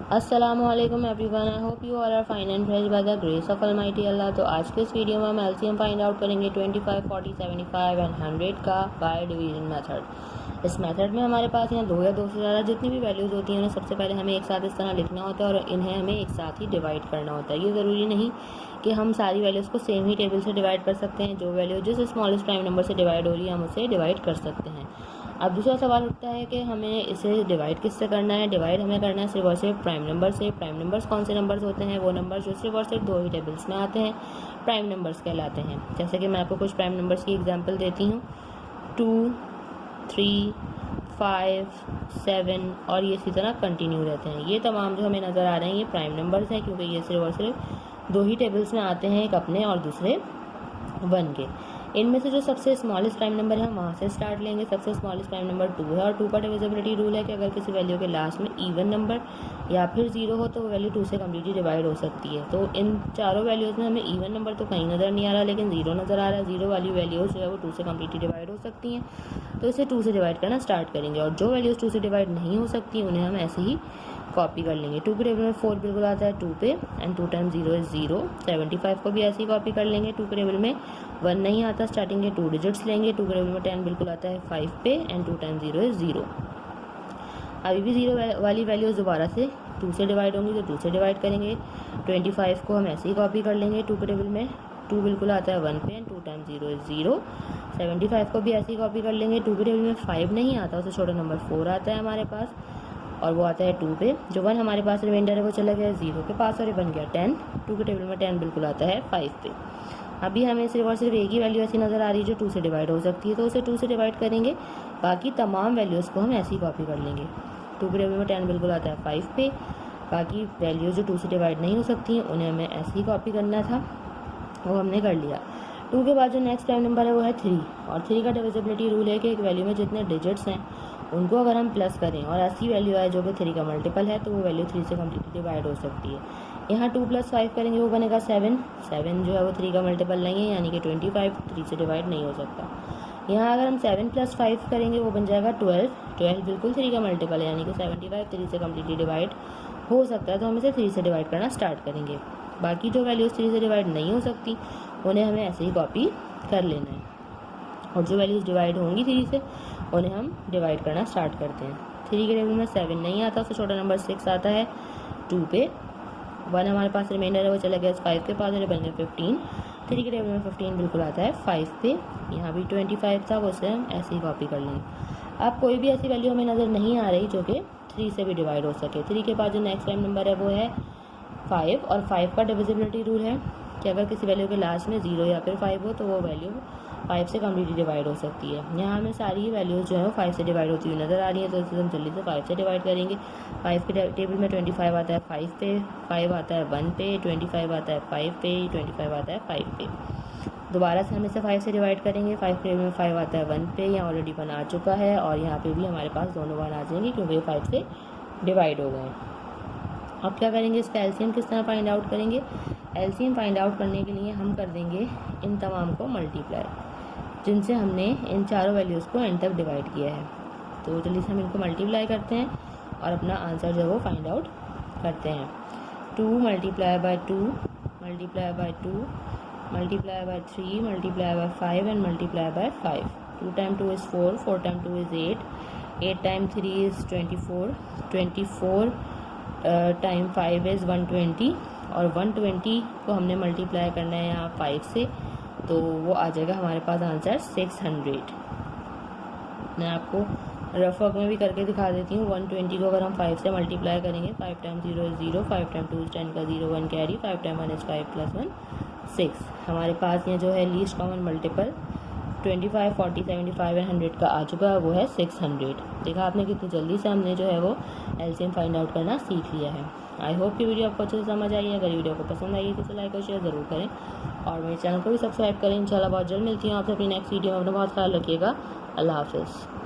अस्सलामुअलैकुम everyone, I hope you all are fine and well by the grace of almighty अल्लाह। तो आज के इस वीडियो में हम एलसीएम फाइंड आउट करेंगे 25, 40, 75 एंड 100 का बाय डिवीजन मेथड। इस मेथड में हमारे पास यहाँ दो या दो से ज़्यादा जितनी भी वैल्यूज़ होती हैं उन्हें सबसे पहले हमें एक साथ इस तरह लिखना होता है और इन्हें हमें एक साथ ही डिवाइड करना होता है। ये ज़रूरी नहीं कि हम सारी वैल्यूज़ को सेम ही टेबल से डिवाइड कर सकते हैं। जो वैल्यू जिस स्मॉलेस्ट प्राइम नंबर से डिवाइड हो रही है हम उसे डिवाइड कर सकते हैं। अब दूसरा सवाल उठता है कि हमें इसे डिवाइड किससे करना है। डिवाइड हमें करना है सिर्फ और सिर्फ प्राइम नंबर से। प्राइम नंबर्स कौन से नंबर्स होते हैं? वो नंबर्स जो सिर्फ और सिर्फ दो ही टेबल्स में आते हैं प्राइम नंबर्स कहलाते हैं। जैसे कि मैं आपको कुछ प्राइम नंबर्स की एग्जांपल देती हूँ। 2, 3, 5, 7 और ये इसी तरह कंटिन्यू रहते हैं। ये तमाम जो हमें नज़र आ रहे हैं ये प्राइम नंबर्स हैं, क्योंकि ये सिर्फ और सिर्फ दो ही टेबल्स में आते हैं, एक अपने और दूसरे 1 के। इनमें से जो सबसे स्मॉलेस्ट प्राइम नंबर है हम वहाँ से स्टार्ट लेंगे। सबसे स्मॉलेस्ट प्राइम नंबर 2 है और 2 का डिविजिबिलिटी रूल है कि अगर किसी वैल्यू के लास्ट में इवन नंबर या फिर 0 हो तो वो वैल्यू 2 से कम्प्लीटली डिवाइड हो सकती है। तो इन चारों वैल्यूज़ में हमें इवन नंबर तो कहीं नज़र नहीं आ रहा, लेकिन 0 नज़र आ रहा है। 0 वाली वैल्यूज़ जो है वो 2 से कम्प्लीटली डिवाइड हो सकती हैं, तो इसे 2 से डिवाइड करना स्टार्ट करेंगे। और जो वैल्यूज़ 2 से डिवाइड नहीं हो सकती उन्हें हम ऐसे ही कॉपी कर लेंगे। 2 के टेबल में 4 बिल्कुल आता है 2 पे एंड 2 टाइम्स 0 इज़ 0। 75 को भी ऐसे ही कॉपी कर लेंगे। 2 के टेबल में 1 नहीं आता, स्टार्टिंग के 2 डिजिट्स लेंगे। 2 के टेबल में 10 बिल्कुल आता है 5 पे एंड 2 टाइम्स 0 इज़ 0। अभी भी 0 वाली वैल्यूज़ दोबारा से 2 से डिवाइड होंगी तो 2 से डिवाइड करेंगे। 25 को हम ऐसे ही कॉपी कर लेंगे। 2 के टेबल में 2 बिल्कुल आता है 1 पे एंड 2 टाइम्स 0 इज़ 0। 75 को भी ऐसे ही कॉपी कर लेंगे। 2 के टेबल में 5 नहीं आता, उससे छोटा नंबर 4 आता है हमारे पास और वो आता है 2 पे। जो 1 हमारे पास रिमाइंडर है वो चला गया 0 के पास और ये बन गया 10। 2 के टेबल में 10 बिल्कुल आता है 5 पे। अभी हमें सिर्फ और सिर्फ एक ही वैल्यू ऐसी नज़र आ रही है जो 2 से डिवाइड हो सकती है, तो उसे 2 से डिवाइड करेंगे। बाकी तमाम वैल्यूज़ को हम ऐसे ही कॉपी कर लेंगे। 2 के टेबल में 10 बिल्कुल आता है 5 पे। बाकी वैल्यूज़ जो 2 से डिवाइड नहीं हो सकती हैं उन्हें हमें ऐसे ही कॉपी करना था, वो हमने कर लिया। 2 के बाद जो नेक्स्ट प्राइम नंबर है वो है 3 और 3 का डिविजिबिलिटी रूल है कि एक वैल्यू में जितने डिजिट्स हैं उनको अगर हम प्लस करें और ऐसी वैल्यू है जो कि 3 का मल्टीपल है तो वो वैल्यू 3 से कम्प्लीटली डिवाइड हो सकती है। यहाँ 2 + 5 करेंगे वो बनेगा 7। 7 जो है वो 3 का मल्टीपल नहीं है, यानी कि 25 3 से डिवाइड नहीं हो सकता। यहाँ अगर हम 7 + 5 करेंगे वो बन जाएगा 12। 12 बिल्कुल 3 का मल्टीपल है, यानी कि 75 3 से कम्प्लीटली डिवाइड हो सकता है, तो हम इसे 3 से डिवाइड करना स्टार्ट करेंगे। बाकी जो वैल्यूज़ 3 से डिवाइड नहीं हो सकती उन्हें हमें ऐसे ही कॉपी कर लेना है और जो वैल्यूज़ डिवाइड होंगी 3 से उन्हें हम डिवाइड करना स्टार्ट करते हैं। 3 के टेबल में 7 नहीं आता, उससे छोटा नंबर 6 आता है 2 पे। 1 हमारे पास रिमाइंडर है वो चला गया 5 के पास और ये बन गया 15। 3 के टेबल में 15 बिल्कुल आता है 5 पे। यहाँ भी 25 था, वो उसे हम ऐसे ही कॉपी कर लेंगे। अब कोई भी ऐसी वैल्यू हमें नज़र नहीं आ रही जो कि 3 से भी डिवाइड हो सके। 3 के बाद जो नेक्स्ट प्राइम नंबर है वो है 5 और 5 का डिविजिबिलिटी रूल है कि अगर किसी वैल्यू के लास्ट में 0 या फिर 5 हो तो वो वैल्यू 5 से कम्प्लीटली डिवाइड हो सकती है। यहाँ हमें सारी ही वैल्यूज़ जो है वो 5 से डिवाइड होती हुई नज़र आ रही है, तो इसे हम जल्दी से 5 से डिवाइड करेंगे। 5 के टेबल में 25 आता है 5 पे, 5 आता है 1 पे, 25 आता है 5 पे, 25 आता है 5 पे। दोबारा से हम इसे 5 से डिवाइड करेंगे। 5 के टेबल में 5 आता है 1 पे, यहाँ ऑलरेडी 1 आ चुका है और यहाँ पे भी हमारे पास दोनों 1 आ जाएंगे क्योंकि ये 5 से डिवाइड हो गए। अब क्या करेंगे, इसका एलसीएम किस तरह फाइंड आउट करेंगे। एलसीएम फाइंड आउट करने के लिए हम कर देंगे इन तमाम को मल्टीप्लाई, जिनसे हमने इन चारों वैल्यूज़ को एंड तक डिवाइड किया है। तो जल्दी से हम इनको मल्टीप्लाई करते हैं और अपना आंसर जो है वो फाइंड आउट करते हैं। 2 × 2 multiply by 2 multiply by 3 multiply by 5 and multiply by 5। 2 time 2 is 4, 4 time 2 is 8, 8 time 3 is 24, 24 time 5 is 120 और 120 को हमने मल्टीप्लाई करना है यहाँ 5 से, तो वो आ जाएगा हमारे पास आंसर 600। मैं आपको रफ वर्क में भी करके दिखा देती हूँ। 120 को अगर हम 5 से मल्टीप्लाई करेंगे, 5 टाइम 0 इज़ 0, 5 टाइम 2 इज़ 10 का 0 1 कैरी, 5 टाइम 1 इज़ 5 + 1 6। हमारे पास ये जो है लीस्ट कॉमन मल्टीपल 25, 40, 75 एंड 100 का आ चुका है, वो है 600। देखा आपने कितनी जल्दी से हमने जो है वो एलसीएम फाइंड आउट करना सीख लिया है। आई होप कि वीडियो आपको अच्छे से समझ आई है। अगर वीडियो को पसंद आई है तो इसे लाइक और शेयर ज़रूर करें और मेरे चैनल को भी सब्सक्राइब करें। इंशाल्लाह बहुत जल्द मिलती हूँ आपसे अपनी नेक्स्ट वीडियो में। अपना बहुत ख्याल रखिएगा। अल्लाह हाफ़िज़।